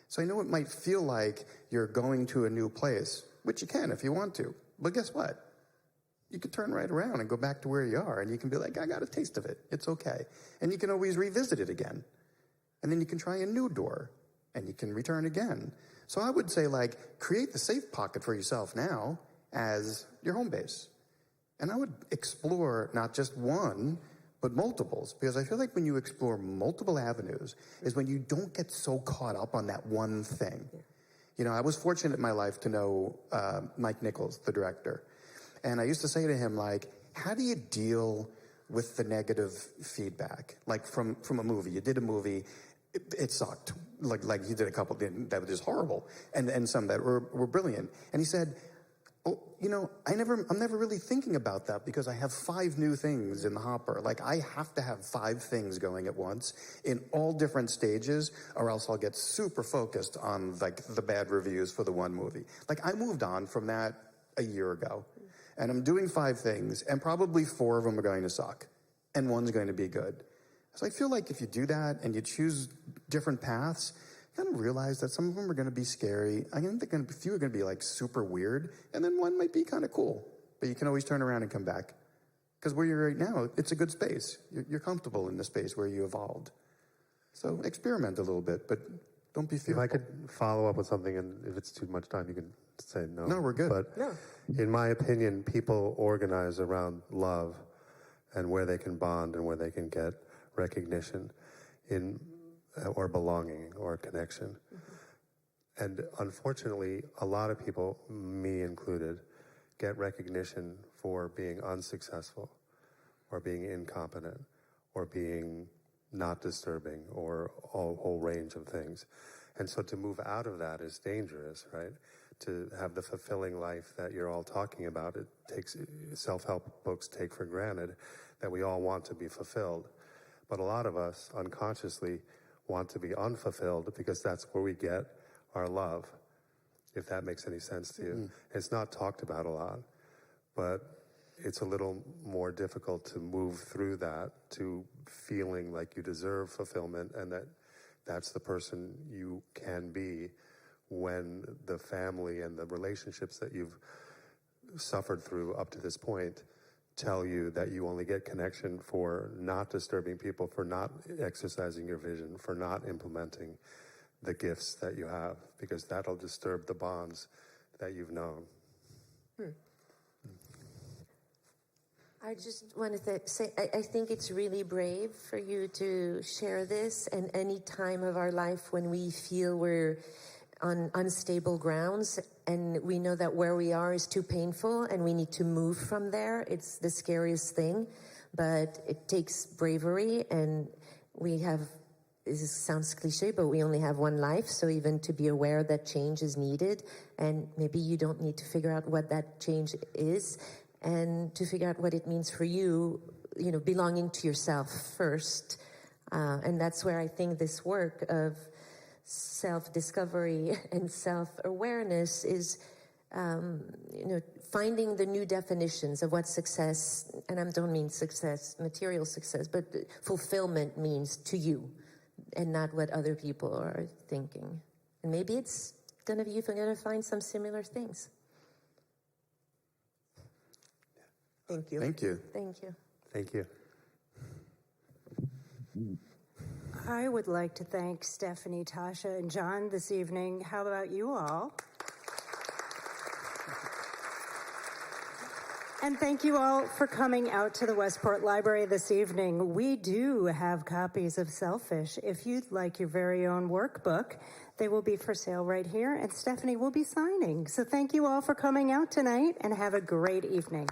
So I know it might feel like you're going to a new place, which you can if you want to. But guess what? You can turn right around and go back to where you are, and you can be like, I got a taste of it. It's okay. And you can always revisit it again. And then you can try a new door, and you can return again. So I would say, like, create the safe pocket for yourself now as your home base. And I would explore not just one, but multiples, because I feel like when you explore multiple avenues is when you don't get so caught up on that one thing. You know, I was fortunate in my life to know Mike Nichols, the director. And I used to say to him, like, how do you deal with the negative feedback? Like from a movie. You did a movie, it sucked. Like you did a couple that were just horrible. And some that were brilliant. And he said, oh, you know, I'm never really thinking about that because I have 5 new things in the hopper. Like, I have to have 5 things going at once in all different stages, or else I'll get super focused on, like, the bad reviews for the one movie. Like, I moved on from that a year ago. And I'm doing 5 things, and probably 4 of them are going to suck, and one's going to be good. So I feel like if you do that and you choose different paths, you kind of realize that some of them are going to be scary. I think a few are going to be like super weird, and then one might be kind of cool. But you can always turn around and come back. Because where you're right now, it's a good space. You're comfortable in the space where you evolved. So experiment a little bit, but don't be fearful. If I could follow up with something, and if it's too much time, you can say no. No, we're good. But in my opinion, people organize around love and where they can bond and where they can get recognition or belonging or connection. Mm-hmm. And unfortunately, a lot of people, me included, get recognition for being unsuccessful or being incompetent or being not disturbing or a whole range of things. And so to move out of that is dangerous, right? To have the fulfilling life that you're all talking about, it takes self-help books take for granted that we all want to be fulfilled. But a lot of us unconsciously want to be unfulfilled because that's where we get our love, if that makes any sense to you. Mm-hmm. It's not talked about a lot, but it's a little more difficult to move through that to feeling like you deserve fulfillment and that that's the person you can be when the family and the relationships that you've suffered through up to this point tell you that you only get connection for not disturbing people, for not exercising your vision, for not implementing the gifts that you have, because that'll disturb the bonds that you've known. I just wanted to say, I think it's really brave for you to share this, and any time of our life when we feel we're on unstable grounds and we know that where we are is too painful and we need to move from there. It's the scariest thing, but it takes bravery, and this sounds cliche, but we only have one life, so even to be aware that change is needed, and maybe you don't need to figure out what that change is, and to figure out what it means for you, you know, belonging to yourself first. And that's where I think this work of self-discovery and self-awareness is, finding the new definitions of what success, and I don't mean success, material success, but fulfillment means to you, and not what other people are thinking. And maybe you're going to find some similar things. Thank you. Thank you. Thank you. Thank you. I would like to thank Stephanie, Tasha, and John this evening. How about you all? And thank you all for coming out to the Westport Library this evening. We do have copies of Selfish. If you'd like your very own workbook, they will be for sale right here, and Stephanie will be signing. So thank you all for coming out tonight, and have a great evening.